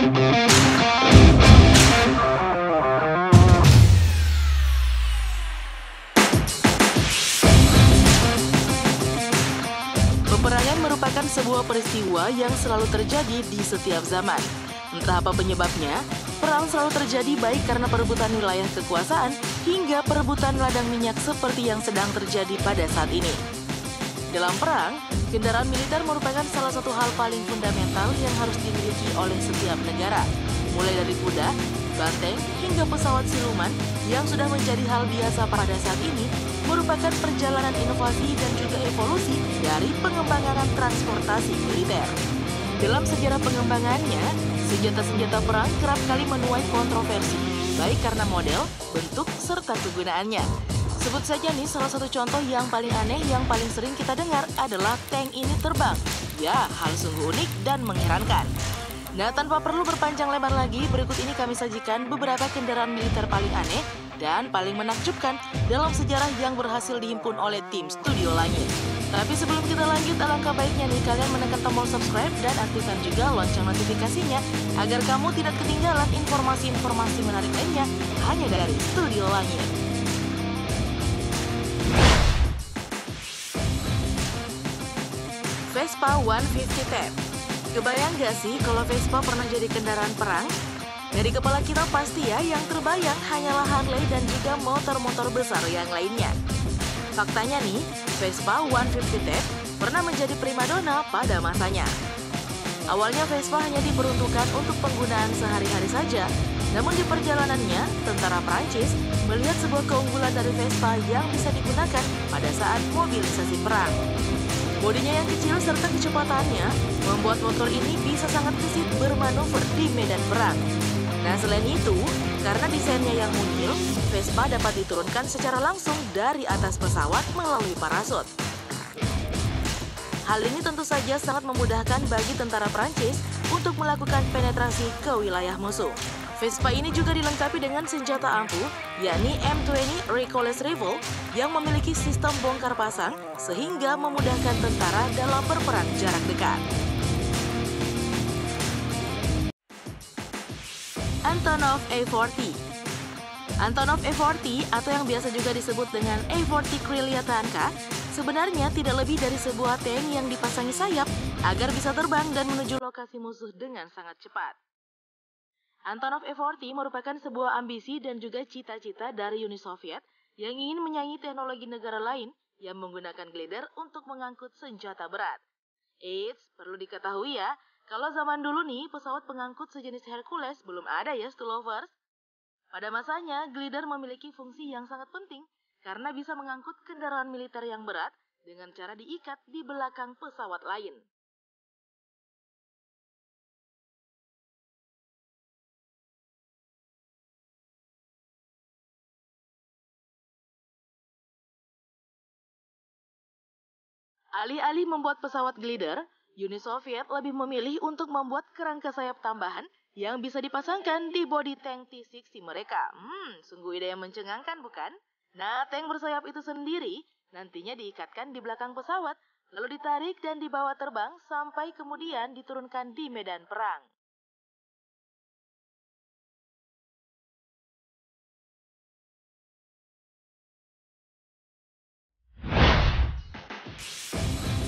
Peperangan merupakan sebuah peristiwa yang selalu terjadi di setiap zaman. Entah apa penyebabnya, perang selalu terjadi baik karena perebutan wilayah kekuasaan hingga perebutan ladang minyak seperti yang sedang terjadi pada saat ini. Dalam perang, kendaraan militer merupakan salah satu hal paling fundamental yang harus dimiliki oleh setiap negara. Mulai dari kuda, banteng, hingga pesawat siluman yang sudah menjadi hal biasa pada saat ini merupakan perjalanan inovasi dan juga evolusi dari pengembangan transportasi militer. Dalam sejarah pengembangannya, senjata-senjata perang kerap kali menuai kontroversi, baik karena model, bentuk, serta kegunaannya. Sebut saja nih salah satu contoh yang paling aneh yang paling sering kita dengar adalah tank ini terbang. Ya, hal sungguh unik dan mengherankan. Nah, tanpa perlu berpanjang lebar lagi, berikut ini kami sajikan beberapa kendaraan militer paling aneh dan paling menakjubkan dalam sejarah yang berhasil dihimpun oleh tim Studio Langit. Tapi sebelum kita lanjut, alangkah baiknya nih kalian menekan tombol subscribe dan aktifkan juga lonceng notifikasinya agar kamu tidak ketinggalan informasi-informasi menarik lainnya hanya dari Studio Langit. Vespa 150 Tab. Kebayang gak sih kalau Vespa pernah jadi kendaraan perang? Dari kepala kita pasti ya yang terbayang hanyalah Harley dan juga motor-motor besar yang lainnya. Faktanya nih, Vespa 150 Tab pernah menjadi primadona pada masanya. Awalnya Vespa hanya diperuntukkan untuk penggunaan sehari-hari saja, namun di perjalanannya, tentara Prancis melihat sebuah keunggulan dari Vespa yang bisa digunakan pada saat mobilisasi perang. Bodinya yang kecil serta kecepatannya membuat motor ini bisa sangat gesit bermanuver di medan perang. Nah, selain itu, karena desainnya yang mungil, Vespa dapat diturunkan secara langsung dari atas pesawat melalui parasut. Hal ini tentu saja sangat memudahkan bagi tentara Prancis untuk melakukan penetrasi ke wilayah musuh. Vespa ini juga dilengkapi dengan senjata ampuh, yakni M20 Recoilless Rifle yang memiliki sistem bongkar pasang sehingga memudahkan tentara dalam berperang jarak dekat. Antonov A40. Antonov A40 atau yang biasa juga disebut dengan A40 Krylia Tanka sebenarnya tidak lebih dari sebuah tank yang dipasangi sayap agar bisa terbang dan menuju lokasi musuh dengan sangat cepat. Antonov A40 merupakan sebuah ambisi dan juga cita-cita dari Uni Soviet yang ingin menyaingi teknologi negara lain yang menggunakan glider untuk mengangkut senjata berat. Eits, perlu diketahui ya, kalau zaman dulu nih pesawat pengangkut sejenis Hercules belum ada ya Stulovers. Pada masanya, glider memiliki fungsi yang sangat penting karena bisa mengangkut kendaraan militer yang berat dengan cara diikat di belakang pesawat lain. Alih-alih membuat pesawat glider, Uni Soviet lebih memilih untuk membuat kerangka sayap tambahan yang bisa dipasangkan di bodi tank T-60 mereka. Sungguh ide yang mencengangkan bukan? Nah, tank bersayap itu sendiri nantinya diikatkan di belakang pesawat, lalu ditarik dan dibawa terbang sampai kemudian diturunkan di medan perang.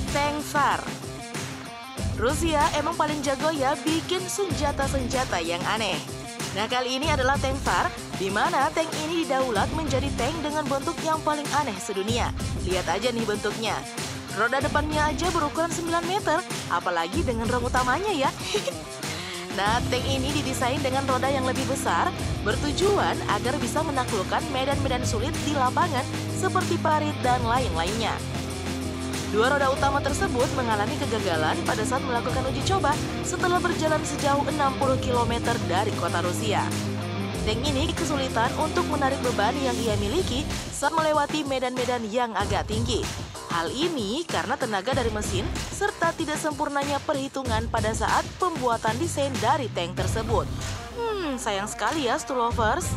Tank SAR. Rusia emang paling jago ya bikin senjata-senjata yang aneh. Nah, kali ini adalah tank SAR, di mana tank ini didaulat menjadi tank dengan bentuk yang paling aneh sedunia. Lihat aja nih bentuknya. Roda depannya aja berukuran 9 meter, apalagi dengan rem utamanya ya. Nah, tank ini didesain dengan roda yang lebih besar, bertujuan agar bisa menaklukkan medan-medan sulit di lapangan seperti parit dan lain-lainnya. Dua roda utama tersebut mengalami kegagalan pada saat melakukan uji coba setelah berjalan sejauh 60 km dari kota Rusia. Tank ini kesulitan untuk menarik beban yang ia miliki saat melewati medan-medan yang agak tinggi. Hal ini karena tenaga dari mesin serta tidak sempurnanya perhitungan pada saat pembuatan desain dari tank tersebut. Sayang sekali ya, Stulovers.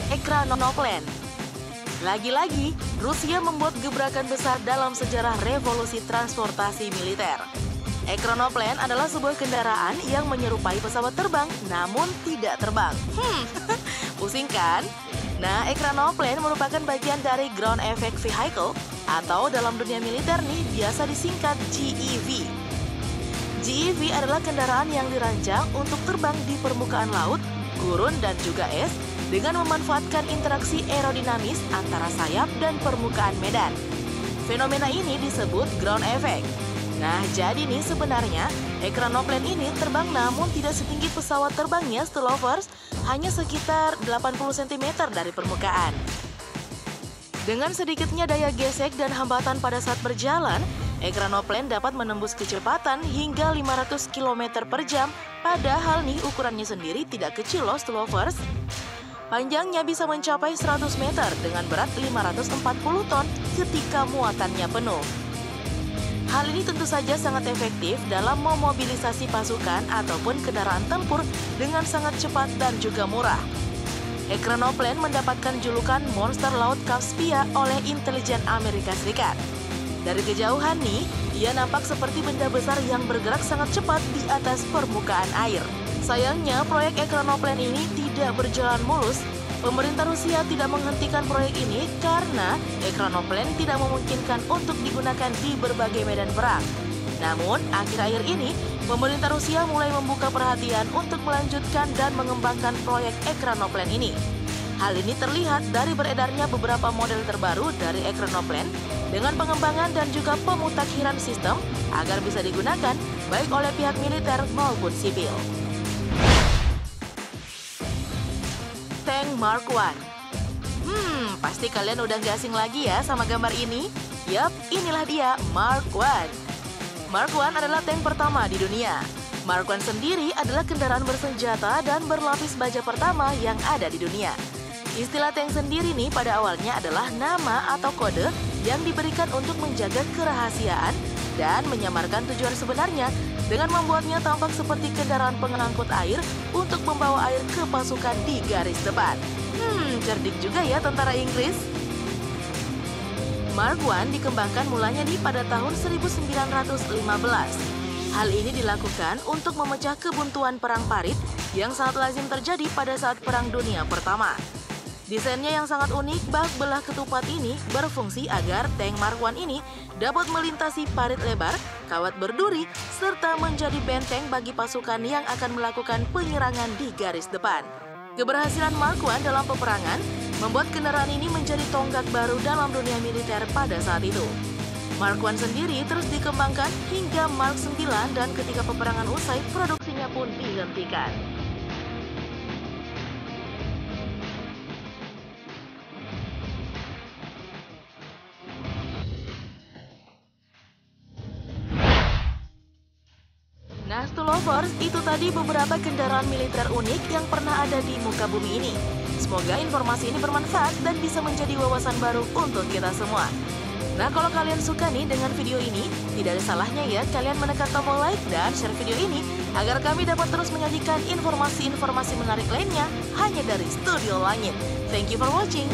Ekranoplan. Lagi-lagi, Rusia membuat gebrakan besar dalam sejarah revolusi transportasi militer. Ekranoplan adalah sebuah kendaraan yang menyerupai pesawat terbang, namun tidak terbang. Pusing kan? Nah, ekranoplan merupakan bagian dari Ground Effect Vehicle, atau dalam dunia militer nih biasa disingkat GEV. GEV adalah kendaraan yang dirancang untuk terbang di permukaan laut, gurun, dan juga es dengan memanfaatkan interaksi aerodinamis antara sayap dan permukaan medan. Fenomena ini disebut ground effect. Nah, jadi nih sebenarnya ekranoplan ini terbang namun tidak setinggi pesawat terbangnya Stulovers, hanya sekitar 80 cm dari permukaan. Dengan sedikitnya daya gesek dan hambatan pada saat berjalan, ekranoplan dapat menembus kecepatan hingga 500 km per jam, padahal nih ukurannya sendiri tidak kecil loh Stulovers. Panjangnya bisa mencapai 100 meter dengan berat 540 ton ketika muatannya penuh. Hal ini tentu saja sangat efektif dalam memobilisasi pasukan ataupun kendaraan tempur dengan sangat cepat dan juga murah. Ekranoplan mendapatkan julukan monster laut Caspia oleh intelijen Amerika Serikat. Dari kejauhan nih, ia nampak seperti benda besar yang bergerak sangat cepat di atas permukaan air. Sayangnya, proyek ekranoplan ini tidak berjalan mulus. Pemerintah Rusia tidak menghentikan proyek ini karena ekranoplan tidak memungkinkan untuk digunakan di berbagai medan perang. Namun, akhir-akhir ini, pemerintah Rusia mulai membuka perhatian untuk melanjutkan dan mengembangkan proyek ekranoplan ini. Hal ini terlihat dari beredarnya beberapa model terbaru dari ekranoplan dengan pengembangan dan juga pemutakhiran sistem agar bisa digunakan baik oleh pihak militer maupun sipil. Tank Mark I. Pasti kalian udah gak asing lagi ya sama gambar ini? Yap, inilah dia Mark I. Mark I adalah tank pertama di dunia. Mark I sendiri adalah kendaraan bersenjata dan berlapis baja pertama yang ada di dunia. Istilah tank sendiri nih pada awalnya adalah nama atau kode yang diberikan untuk menjaga kerahasiaan dan menyamarkan tujuan sebenarnya dengan membuatnya tampak seperti kendaraan pengangkut air untuk membawa air ke pasukan di garis depan. Cerdik juga ya tentara Inggris. Mark I dikembangkan mulanya nih pada tahun 1915. Hal ini dilakukan untuk memecah kebuntuan perang parit yang sangat lazim terjadi pada saat Perang Dunia Pertama. Desainnya yang sangat unik, bak belah ketupat ini berfungsi agar tank Mark I ini dapat melintasi parit lebar, kawat berduri, serta menjadi benteng bagi pasukan yang akan melakukan penyerangan di garis depan. Keberhasilan Mark I dalam peperangan membuat kendaraan ini menjadi tonggak baru dalam dunia militer pada saat itu. Mark I sendiri terus dikembangkan hingga Mark IX dan ketika peperangan usai, produksinya pun dihentikan. Nah, Stulovers, itu tadi beberapa kendaraan militer unik yang pernah ada di muka bumi ini. Semoga informasi ini bermanfaat dan bisa menjadi wawasan baru untuk kita semua. Nah, kalau kalian suka nih dengan video ini, tidak ada salahnya ya kalian menekan tombol like dan share video ini agar kami dapat terus menyajikan informasi-informasi menarik lainnya hanya dari Studio Langit. Thank you for watching.